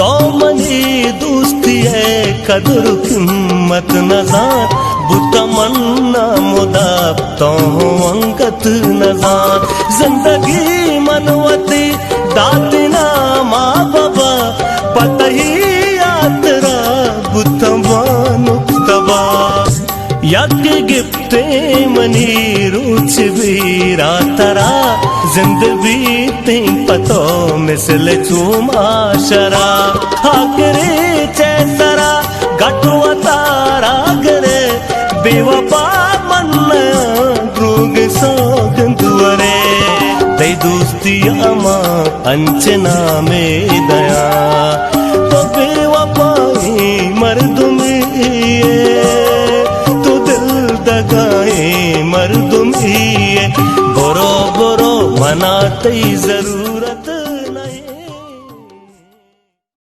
तो मनी दोस्ती है कदर कीमत नजार बुता मन्ना मुदाब तो अंगत नजार जिंदगी मनवती दातना माँ बाबा पता ही यात्रा बुता नुक्तबा यक गिफ्ते मनी रुच बीरा तरा जिंदगी तीन पतो मिसल चुमाशरा हाकरे चैसरा गटुआ तारा गरे बेवफा मन ग्रुग सोगंदुरे दई दोस्ती अमा अंचना में दया तो बेवफाई मर्दुमी मर्दुम ही बोरो बोरो मनाते जरूर।